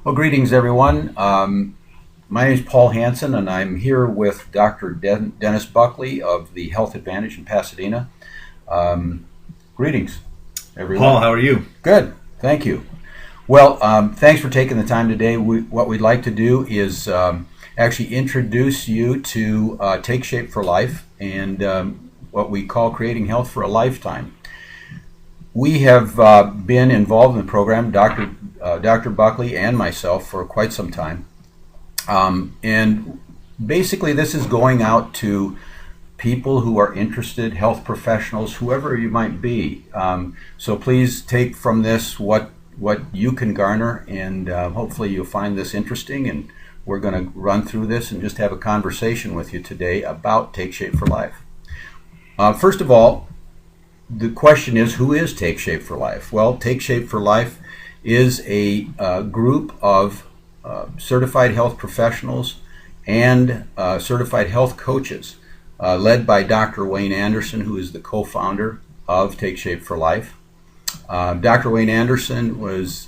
Well, greetings, everyone. My name is Paul Hansen, and I'm here with Dr. Dennis Buckley of the Health Advantage in Pasadena. Greetings, everyone. Paul, how are you? Good, thank you. Well, thanks for taking the time today. What we'd like to do is actually introduce you to Take Shape for Life and what we call Creating Health for a Lifetime. We have been involved in the program, Dr. Buckley and myself, for quite some time. And basically this is going out to people who are interested, health professionals, whoever you might be. So please take from this what you can garner, and hopefully you'll find this interesting, and we're going to run through this and just have a conversation with you today about Take Shape for Life. First of all, the question is, who is Take Shape for Life? Well, Take Shape for Life is a group of certified health professionals and certified health coaches led by Dr. Wayne Anderson, who is the co-founder of Take Shape for Life. Dr. Wayne Anderson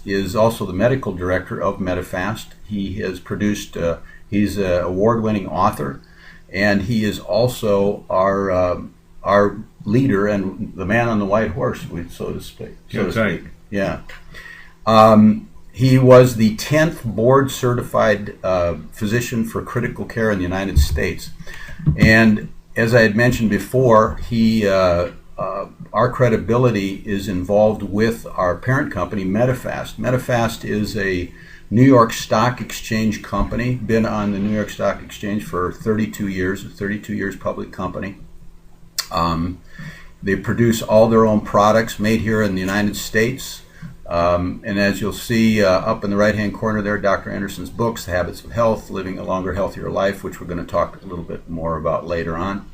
is also the medical director of Medifast. He has produced, he's an award-winning author, and he is also our leader and the man on the white horse, so to speak. That's right. Yeah. He was the 10th board-certified physician for critical care in the United States. And as I had mentioned before, our credibility is involved with our parent company, Medifast. Medifast is a New York Stock Exchange company, been on the New York Stock Exchange for 32 years, a 32 years public company. They produce all their own products made here in the United States. And as you'll see up in the right-hand corner there, Dr. Anderson's books, The Habits of Health, Living a Longer, Healthier Life, which we're going to talk a little bit more about later on.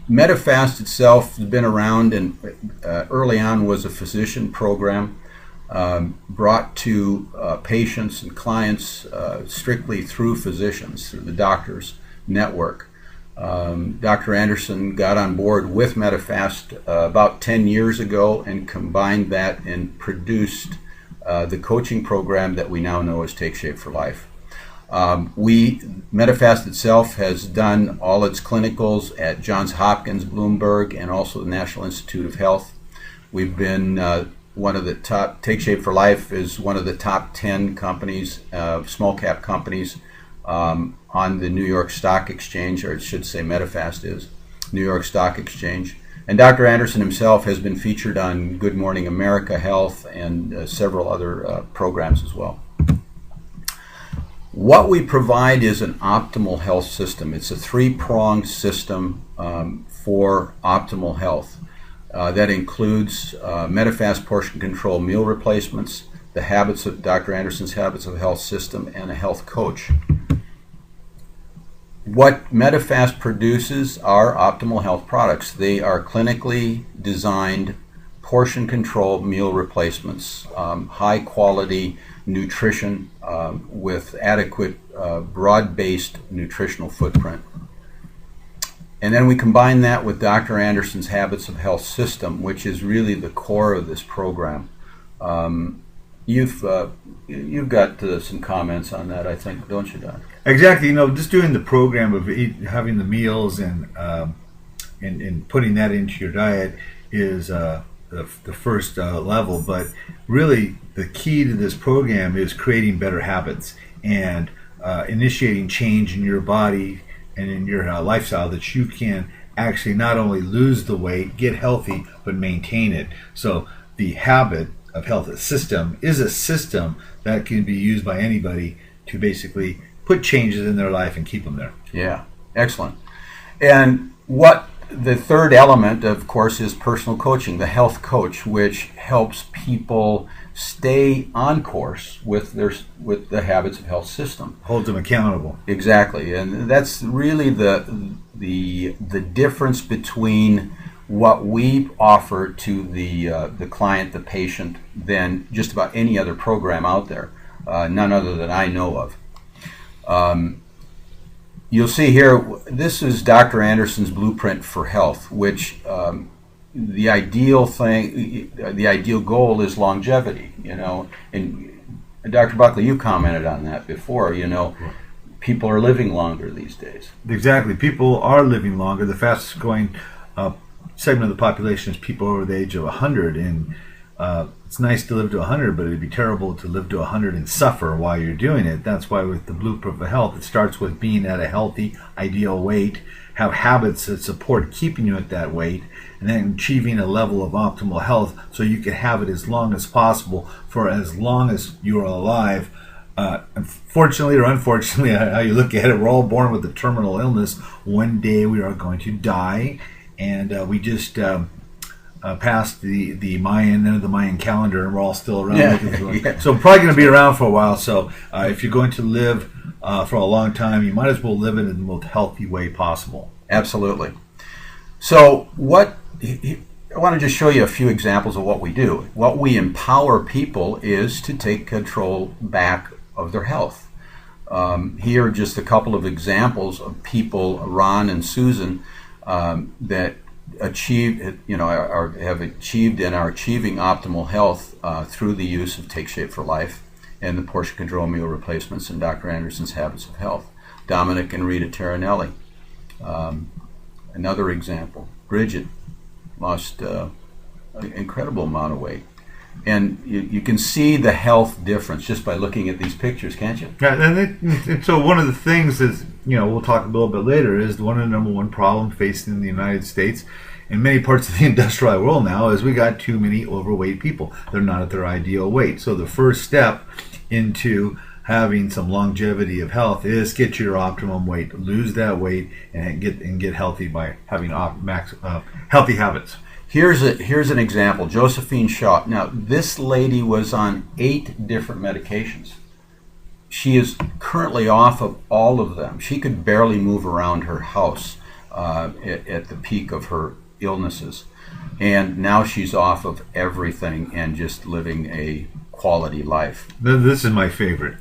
Medifast itself has been around, and early on was a physician program brought to patients and clients strictly through physicians, through the doctors network. Dr. Anderson got on board with Medifast about 10 years ago and combined that and produced the coaching program that we now know as Take Shape for Life. Medifast itself has done all its clinicals at Johns Hopkins, Bloomberg, and also the National Institute of Health. We've been one of the top, Take Shape for Life is one of the top 10 companies, small cap companies, on the New York Stock Exchange, or it should say Medifast is, New York Stock Exchange. And Dr. Anderson himself has been featured on Good Morning America Health and several other programs as well. What we provide is an optimal health system. It's a three-pronged system for optimal health. That includes Medifast portion control meal replacements, the habits of Dr. Anderson's Habits of Health system, and a health coach. What Medifast produces are optimal health products. They are clinically designed portion control meal replacements, high quality nutrition with adequate broad-based nutritional footprint. And then we combine that with Dr. Anderson's Habits of Health system, which is really the core of this program. You've got some comments on that, I think, don't you, Don? Exactly. Just doing the program of having the meals and putting that into your diet is the first level. But really, the key to this program is creating better habits and initiating change in your body and in your lifestyle, that you can actually not only lose the weight, get healthy, but maintain it. So the Habit of Health system is a system that can be used by anybody to basically put changes in their life and keep them there. Yeah, excellent. And what the third element, of course, is personal coaching, the health coach, which helps people stay on course with the Habits of Health system. Holds them accountable. Exactly, and that's really the difference between what we offer to the client, the patient, than just about any other program out there, none other than I know of. You'll see here, this is Dr. Anderson's Blueprint for Health, which the ideal goal is longevity, and And Dr. Buckley, you commented on that before. People are living longer these days. Exactly. People are living longer. The fastest growing segment of the population is people over the age of 100. And it's nice to live to 100, but it'd be terrible to live to 100 and suffer while you're doing it. That's why with the Blueprint for Health, it starts with being at a healthy, ideal weight, have habits that support keeping you at that weight, and then achieving a level of optimal health so you can have it as long as possible for as long as you are alive. Unfortunately or unfortunately, how you look at it, we're all born with a terminal illness. One day we are going to die, and we just past the Mayan calendar, and we're all still around. Yeah. So we're probably going to be around for a while. So if you're going to live for a long time, you might as well live it in the most healthy way possible. Absolutely. So I want to just show you a few examples of what we do. What we empower people is to take control back of their health. Here are just a couple of examples of people, Ron and Susan, that achieved, have achieved and are achieving optimal health through the use of Take Shape for Life and the portion control meal replacements and Dr. Anderson's Habits of Health. Dominic and Rita Taranelli. Another example, Bridget lost an incredible amount of weight. And you can see the health difference just by looking at these pictures, can't you? Yeah, and so one of the things is, we'll talk a little bit later, is one of the number one problem facing in the United States and many parts of the industrialized world now is we got too many overweight people. They're not at their ideal weight. So the first step into having some longevity of health is get your optimum weight, lose that weight, and get healthy by having healthy habits. Here's an example, Josephine Shaw. Now, this lady was on 8 different medications. She is currently off of all of them. She could barely move around her house at the peak of her illnesses. And now she's off of everything and just living a quality life. This is my favorite.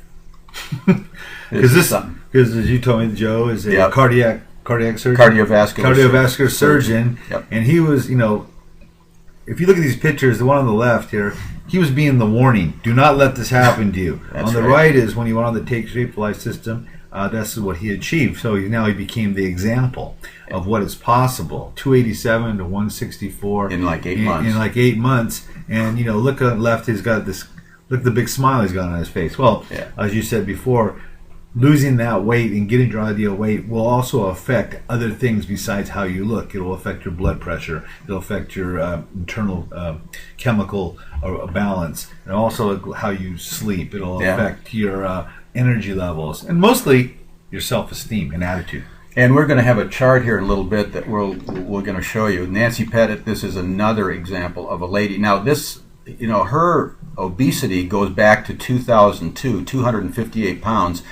Because as you told me, Joe is a cardiac surgeon, cardiovascular surgeon, Yep. And he was, if you look at these pictures, the one on the left here, he was being the warning. Do not let this happen to you. On the right is when he went on the Take Shape for Life system. That's what he achieved. So now he became the example of what is possible. 287 to 164 in like 8 months. In like 8 months, and look on the left. He's got this. Look at the big smile he's got on his face. Well, as you said before, losing that weight and getting your ideal weight will also affect other things besides how you look. It will affect your blood pressure. It'll affect your internal chemical balance, and also how you sleep. It'll affect your energy levels, and mostly your self-esteem and attitude. And we're going to have a chart here in a little bit that we're going to show you. Nancy Pettit, this is another example of a lady. Now this, her obesity goes back to 2002, 258 pounds.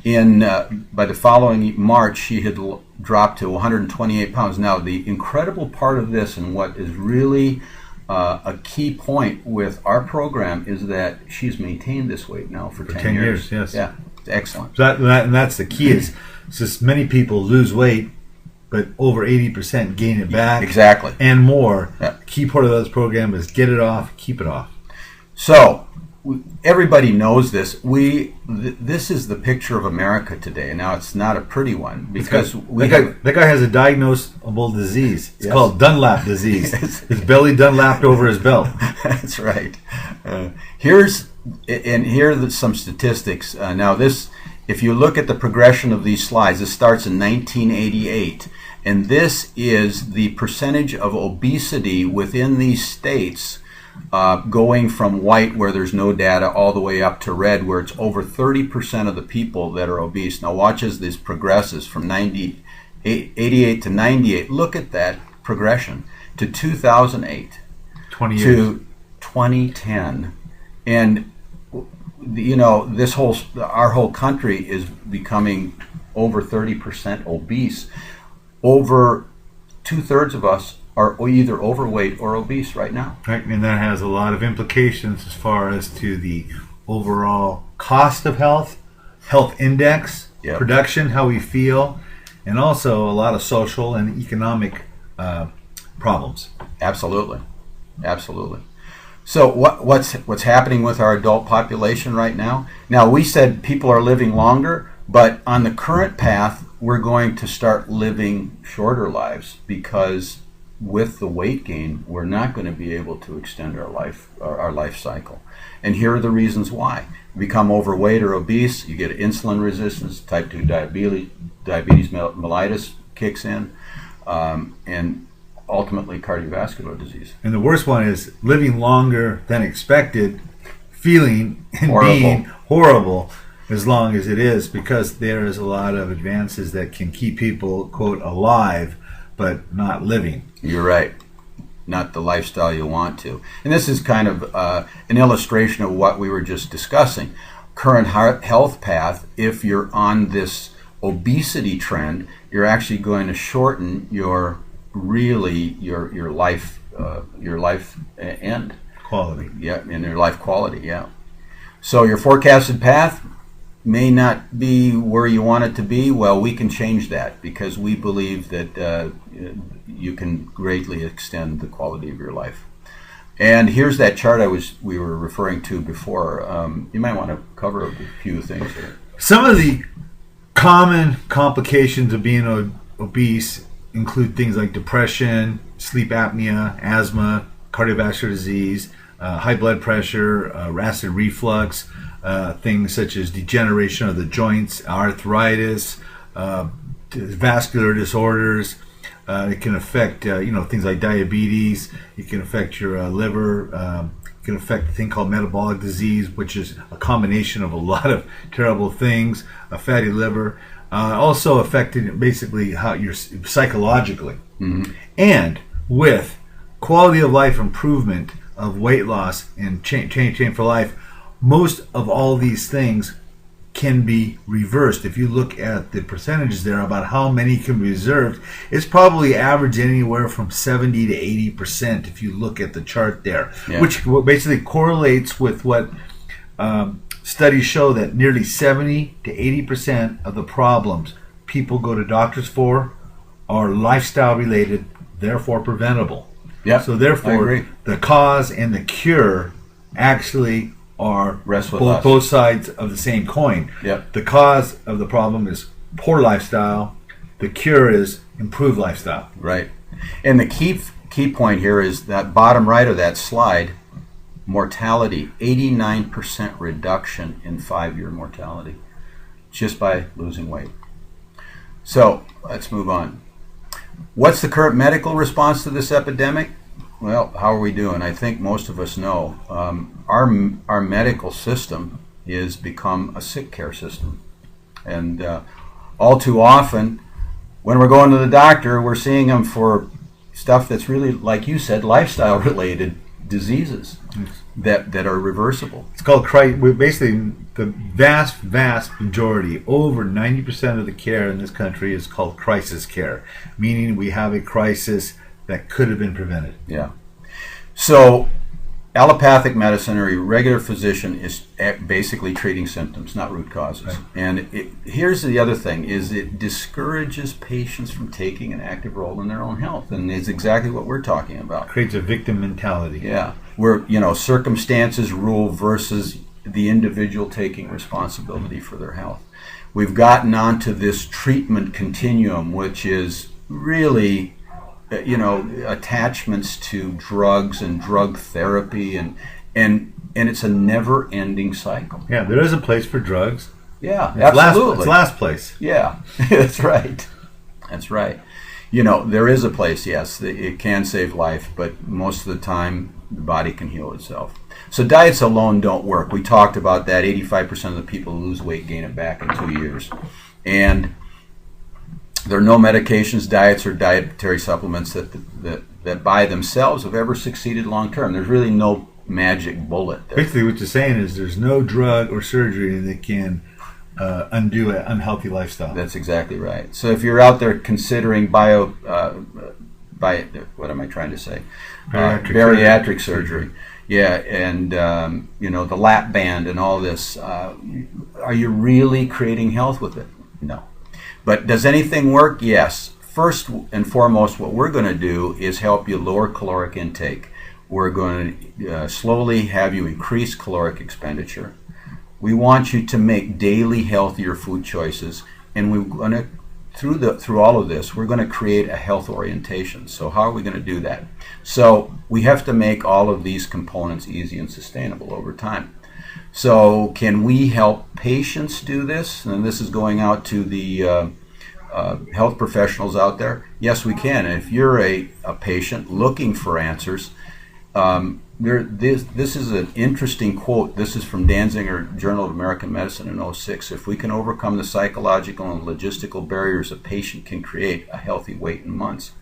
By the following March, she had dropped to 128 pounds. Now, the incredible part of this, and what is really a key point with our program, is that she's maintained this weight now for 10 years. Yes. Yeah, it's excellent. So and that's the key. Is just many people lose weight, but over 80% gain it back. Exactly. And more. Yeah. Key part of this program is get it off, keep it off. So, everybody knows this. This is the picture of America today. Now, it's not a pretty one because that guy has a diagnosable disease. It's called Dunlap disease. His belly Dunlapped over his belt. That's right. Here are some statistics. Now, this, if you look at the progression of these slides, this starts in 1988, and this is the percentage of obesity within these states. Going from white, where there's no data, all the way up to red, where it's over 30% of the people that are obese. Now watch as this progresses from 88 to 98. Look at that progression to 2008 to 2010. And our whole country is becoming over 30% obese. Over 2/3 of us are either overweight or obese right now. Right, and that has a lot of implications as far as to the overall cost of health index, production, how we feel, and also a lot of social and economic problems. Absolutely. So what's happening with our adult population right now? Now, we said people are living longer, but on the current path, we're going to start living shorter lives because with the weight gain, we're not going to be able to extend our life cycle. And here are the reasons why. You become overweight or obese, you get insulin resistance, type 2 diabetes mellitus kicks in, and ultimately cardiovascular disease. And the worst one is living longer than expected, feeling and Horrible. being horrible as long as it is, because there is a lot of advances that can keep people, quote, alive, but not living. You're right. Not the lifestyle you want to. And this is kind of an illustration of what we were just discussing. Current health path, if you're on this obesity trend, you're actually going to shorten your life end Quality. Yeah, and your life quality. Yeah. So your forecasted path may not be where you want it to be. Well, we can change that because we believe that you can greatly extend the quality of your life. And here's that chart we were referring to before. You might want to cover a few things here. Some of the common complications of being obese include things like depression, sleep apnea, asthma, cardiovascular disease, high blood pressure, acid reflux, things such as degeneration of the joints, arthritis, vascular disorders. It can affect things like diabetes. It can affect your liver. It can affect a thing called metabolic disease, which is a combination of a lot of terrible things. A fatty liver. Also affecting basically how you're psychologically. Mm-hmm. And with quality of life improvement of weight loss and change for life, most of all these things can be reversed. If you look at the percentages there about how many can be reserved, it's probably average anywhere from 70 to 80% if you look at the chart there, yeah. Which basically correlates with what studies show that nearly 70 to 80% of the problems people go to doctors for are lifestyle related, therefore preventable. Yeah, so therefore the cause and the cure actually are both sides of the same coin. Yep. The cause of the problem is poor lifestyle. The cure is improved lifestyle. Right. And the key point here is that bottom right of that slide, mortality, 89% reduction in 5-year mortality just by losing weight. So let's move on. What's the current medical response to this epidemic? Well, how are we doing? I think most of us know. Our medical system has become a sick care system. And all too often, when we're going to the doctor, we're seeing them for stuff that's really, like you said, lifestyle-related diseases that are reversible. It's called basically the vast majority, over 90% of the care in this country is called crisis care, meaning we have a crisis that could have been prevented. Yeah. So allopathic medicine, or a regular physician, is basically treating symptoms, not root causes. Right. And here's the other thing, is it discourages patients from taking an active role in their own health. And it's exactly what we're talking about. Creates a victim mentality. Yeah. Where, circumstances rule versus the individual taking responsibility for their health. We've gotten onto this treatment continuum, which is really attachments to drugs and drug therapy, and it's a never-ending cycle. Yeah, there is a place for drugs. Yeah, absolutely. It's last place. Yeah, that's right. That's right. There is a place, yes. It can save life, but most of the time, the body can heal itself. So diets alone don't work. We talked about that. 85% of the people who lose weight gain it back in 2 years. And there are no medications, diets, or dietary supplements that by themselves have ever succeeded long term. There's really no magic bullet there. Basically, what you're saying is there's no drug or surgery that can undo an unhealthy lifestyle. That's exactly right. So if you're out there considering bariatric surgery, yeah, and the lap band and all this, are you really creating health with it? No. But does anything work? Yes. First and foremost, what we're going to do is help you lower caloric intake. We're going to slowly have you increase caloric expenditure. We want you to make daily healthier food choices, and we're going to through all of this, we're going to create a health orientation. So how are we going to do that? So we have to make all of these components easy and sustainable over time. So can we help patients do this? And this is going out to the health professionals out there. Yes, we can. And if you're a patient looking for answers, this is an interesting quote. This is from Danziger, Journal of American Medicine in '06. If we can overcome the psychological and logistical barriers a patient can create a healthy weight in months.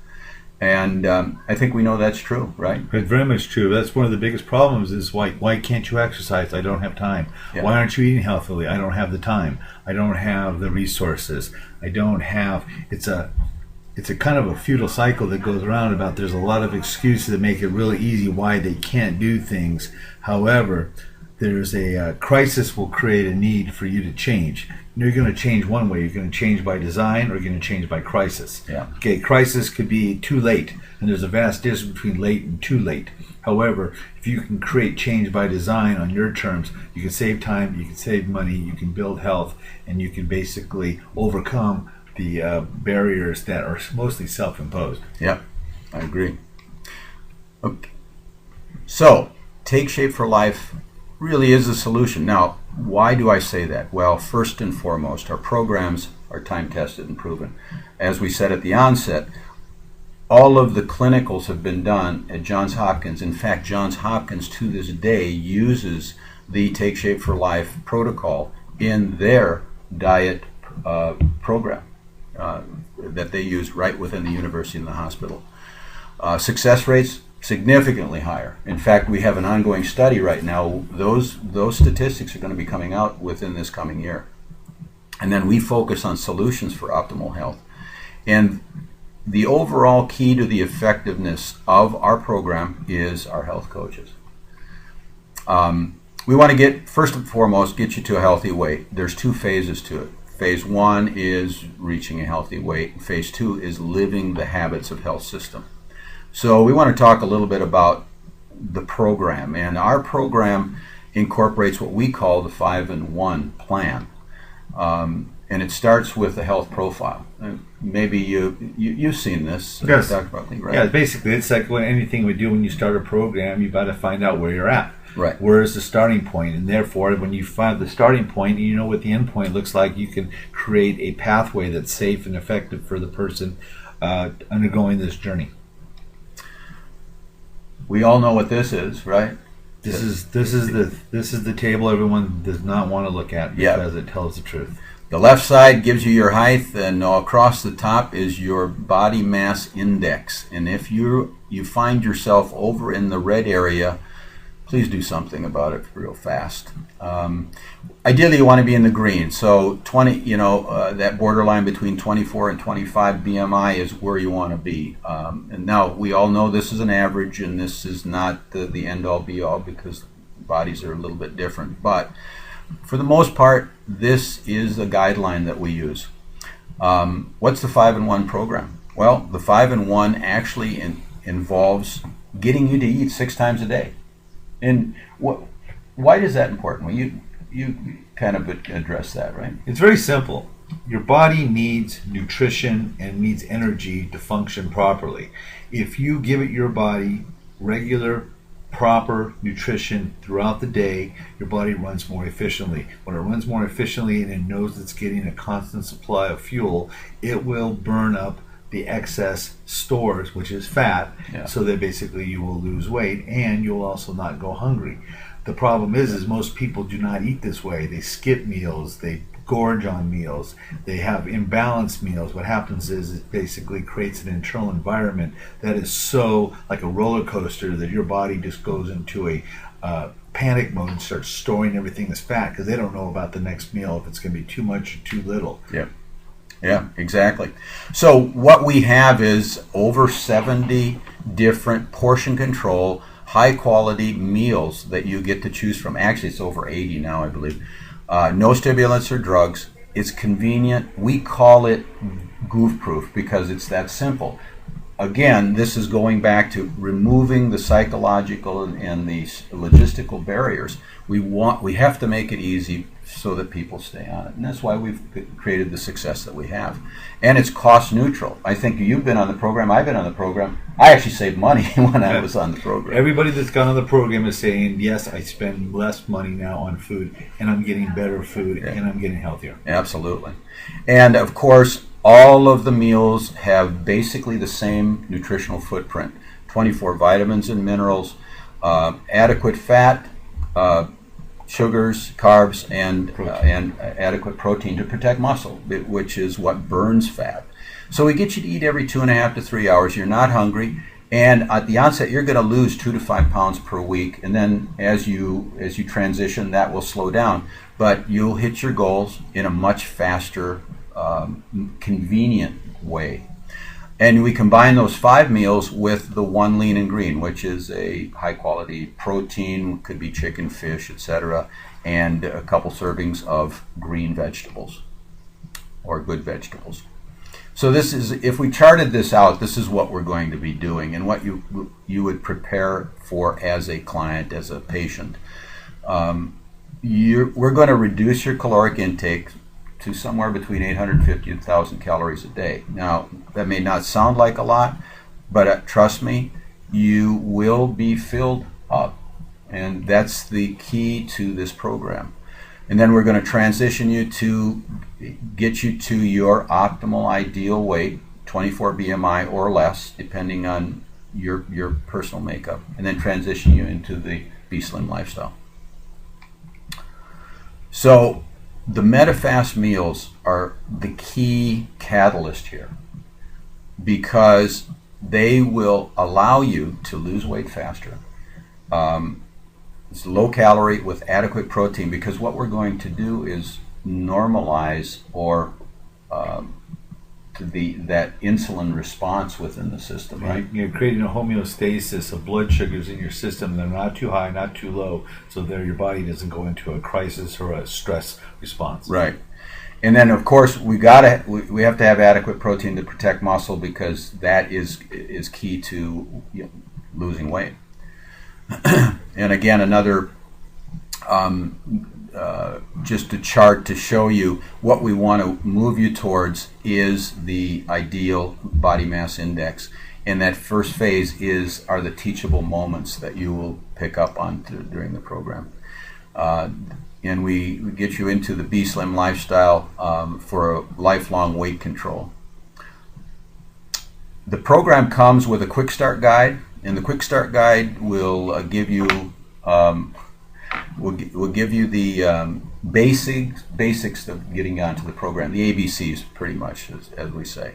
And I think we know that's true, right? It's very much true. That's one of the biggest problems is why can't you exercise? I don't have time. Yeah. Why aren't you eating healthily? I don't have the time. I don't have the resources. I don't have, it's a kind of a futile cycle that goes around about there's a lot of excuses that make it really easy why they can't do things. However, there's a crisis will create a need for you to change. You're going to change one way. You're going to change by design or you're going to change by crisis. Yeah. Okay, crisis could be too late, and there's a vast difference between late and too late. However, if you can create change by design on your terms, you can save time, you can save money, you can build health, and you can basically overcome the barriers that are mostly self-imposed. Yeah, I agree. Okay. So, Take Shape for Life really is a solution. Now, why do I say that? Well, first and foremost, our programs are time-tested and proven. As we said at the onset, all of the clinicals have been done at Johns Hopkins. In fact, Johns Hopkins to this day uses the Take Shape for Life protocol in their diet program that they use right within the university and the hospital. Success rates significantly higher. In fact, we have an ongoing study right now. Those statistics are going to be coming out within this coming year. And then we focus on solutions for optimal health. And the overall key to the effectiveness of our program is our health coaches. We want to first and foremost, get you to a healthy weight. There's two phases to it. Phase one is reaching a healthy weight. Phase two is living the habits of health system. So we want to talk a little bit about the program. And our program incorporates what we call the 5-in-1 plan. And it starts with the health profile. Maybe you've seen this, yes. Dr. Buckley, right? Yeah, basically it's like anything we do when you start a program, you've got to find out where you're at. Right. Where is the starting point? And therefore, when you find the starting point and you know what the end point looks like, you can create a pathway that's safe and effective for the person undergoing this journey. We all know what this is, right? This is the table everyone does not want to look at because it tells the truth. The left side gives you your height, and across the top is your body mass index. And if you find yourself over in the red area, please do something about it real fast. Ideally, you want to be in the green. So 20, that borderline between 24 and 25 BMI is where you want to be. And now we all know this is an average, and this is not the end-all, be-all, because bodies are a little bit different. But for the most part, this is a guideline that we use. What's the 5-in-1 program? Well, the 5-in-1 actually involves getting you to eat 6 times a day. And why is that important? Well, you kind of address that, right? It's very simple. Your body needs nutrition and needs energy to function properly. If you give it your body regular, proper nutrition throughout the day, your body runs more efficiently. When it runs more efficiently and it knows it's getting a constant supply of fuel, it will burn up the excess stores, which is fat, so that basically you will lose weight and you'll also not go hungry. The problem is most people do not eat this way. They skip meals, they gorge on meals, they have imbalanced meals. What happens is it basically creates an internal environment that is so like a roller coaster that your body just goes into a panic mode and starts storing everything as fat because they don't know about the next meal, if it's going to be too much or too little. Yeah, exactly. So what we have is over 70 different portion control, high quality meals that you get to choose from. Actually, it's over 80 now, I believe. No stimulants or drugs. It's convenient. We call it goof proof because it's that simple. again, this is going back to removing the psychological and the logistical barriers. We have to make it easy so that people stay on it, and that's why we've created the success that we have. And it's cost neutral. I think you've been on the program. I've been on the program. I actually saved money when I was on the program. Everybody that's gone on the program is saying, yes, I spend less money now on food, and I'm getting better food, and I'm getting healthier. Absolutely. And of course, all of the meals have basically the same nutritional footprint: 24 vitamins and minerals, adequate fat, sugars, carbs, and adequate protein to protect muscle, which is what burns fat. So we get you to eat every 2.5 to 3 hours. You're not hungry, and at the onset, you're going to lose 2 to 5 pounds per week. And then as you transition, that will slow down, but you'll hit your goals in a much faster, convenient way. And we combine those 5 meals with the 1 lean and green, which is a high quality protein, could be chicken, fish, etc., and a couple servings of green vegetables or good vegetables. So this is, if we charted this out, this is what we're going to be doing and what you would prepare for as a client, as a patient. We're going to reduce your caloric intake to somewhere between 850 and 1,000 calories a day. Now, that may not sound like a lot, but trust me, you will be filled up. And that's the key to this program. And then we're going to transition you to get you to your optimal ideal weight, 24 BMI or less, depending on your personal makeup, and then transition you into the Be Slim lifestyle. So the MetaFast meals are the key catalyst here because they will allow you to lose weight faster. It's low calorie with adequate protein, because what we're going to do is normalize or that insulin response within the system, right? You're creating a homeostasis of blood sugars in your system. They're not too high, not too low, so that your body doesn't go into a crisis or a stress response. Right. And then, of course, we have to have adequate protein to protect muscle, because that is key to losing weight. And again, another just a chart to show you what we want to move you towards is the ideal body mass index. And that first phase are the teachable moments that you will pick up on during the program. And we get you into the Be Slim lifestyle for a lifelong weight control. The program comes with a quick start guide, and the quick start guide will give you the basics of getting onto the program, the ABCs pretty much, as we say,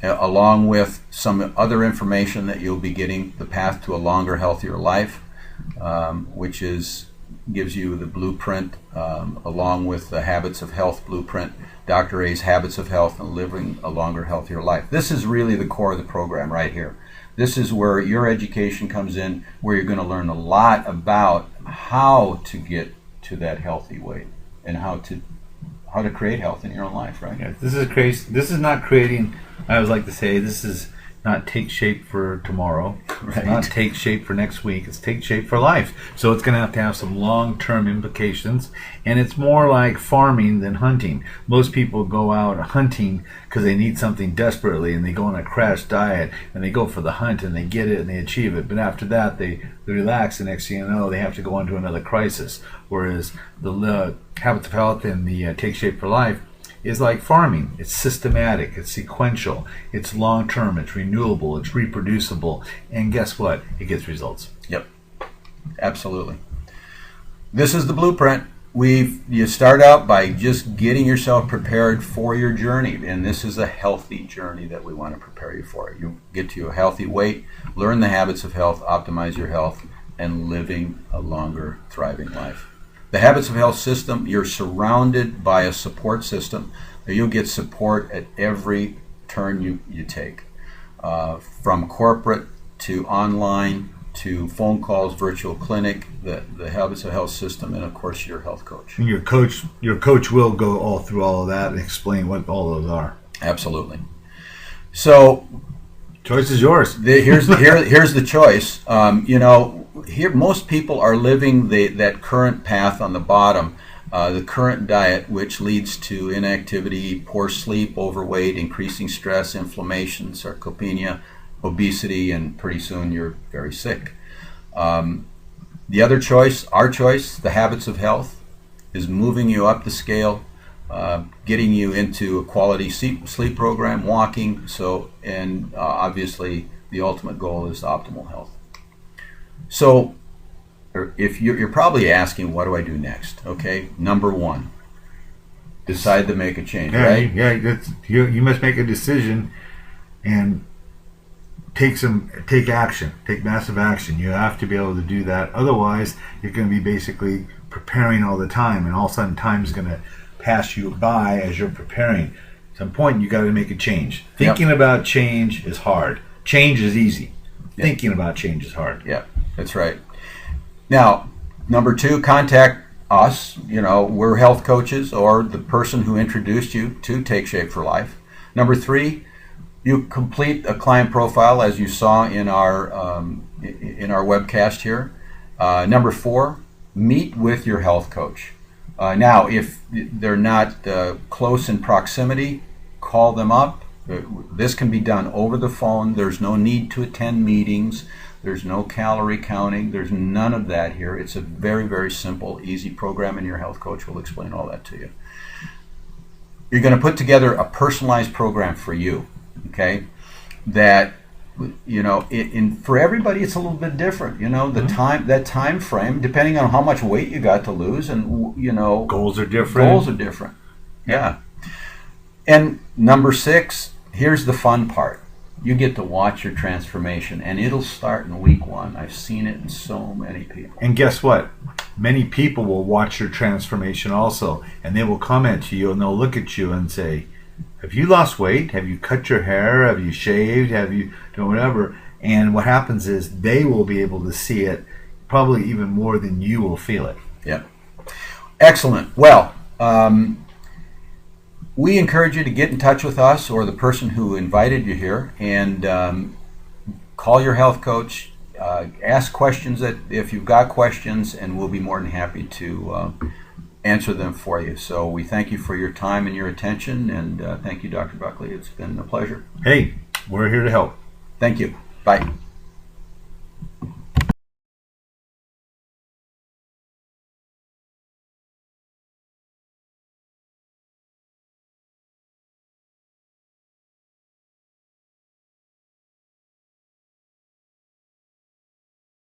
along with some other information that you'll be getting, the path to a longer, healthier life, which gives you the blueprint, along with the Habits of Health blueprint, Dr. A's Habits of Health and Living a Longer, Healthier Life. This is really the core of the program right here. This is where your education comes in, where you're going to learn a lot about how to get to that healthy weight and how to create health in your own life, right? Yeah, this is crazy. This is not creating, I always like to say, this is not take shape for tomorrow. Right. It's not take shape for next week. It's take shape for life. So it's going to have some long-term implications, and it's more like farming than hunting. Most people go out hunting because they need something desperately, and they go on a crash diet, and they go for the hunt, and they get it, and they achieve it. But after that, they relax, and next thing you know, they have to go into another crisis. Whereas the Habits of Health and the Take Shape for Life is like farming. It's systematic, it's sequential, it's long-term, it's renewable, it's reproducible, and guess what? It gets results. Yep, absolutely. This is the blueprint. You start out by just getting yourself prepared for your journey, and this is a healthy journey that we want to prepare you for. You get to a healthy weight, learn the habits of health, optimize your health, and living a longer, thriving life. The Habits of Health system, you're surrounded by a support system. You'll get support at every turn you take, from corporate to online to phone calls, virtual clinic, the Habits of Health system, and of course your health coach. And your coach will go all through all of that and explain what all those are. Absolutely. So Choice is yours. Here's the choice. Here most people are living that current path on the bottom, the current diet, which leads to inactivity, poor sleep, overweight, increasing stress, inflammation, sarcopenia, obesity, and pretty soon you're very sick. The other choice, our choice, the habits of health, is moving you up the scale, getting you into a quality sleep program, walking. And obviously, the ultimate goal is optimal health. So, if you're probably asking, what do I do next? Okay, number one, decide to make a change. Yeah, right? yeah. You must make a decision and take action, take massive action. You have to be able to do that. Otherwise, you're going to be basically preparing all the time, and all of a sudden, time's going to pass you by as you're preparing. At some point, you got to make a change. Thinking about change is hard. Change is easy. Yep. Thinking about change is hard. Yeah, that's right. Now, number two, contact us. We're health coaches or the person who introduced you to Take Shape for Life. Number three, you complete a client profile as you saw in our webcast here. Number four, meet with your health coach. Now, if they're not close in proximity, call them up. This can be done over the phone. There's no need to attend meetings. There's no calorie counting. There's none of that here. It's a very, very simple, easy program, and your health coach will explain all that to you. You're going to put together a personalized program for you, okay? That, for everybody, it's a little bit different. That time frame, depending on how much weight you got to lose, and goals are different. Yeah. And number six, here's the fun part. You get to watch your transformation, and it'll start in week one. I've seen it in so many people. And guess what? Many people will watch your transformation also, and they will comment to you, and they'll look at you and say, have you lost weight? Have you cut your hair? Have you shaved? Have you done whatever? And what happens is they will be able to see it probably even more than you will feel it. Yeah. Excellent. Well, we encourage you to get in touch with us or the person who invited you here, and call your health coach, ask questions if you've got questions, and we'll be more than happy to answer them for you. So we thank you for your time and your attention, and thank you, Dr. Buckley. It's been a pleasure. Hey, we're here to help. Thank you. Bye.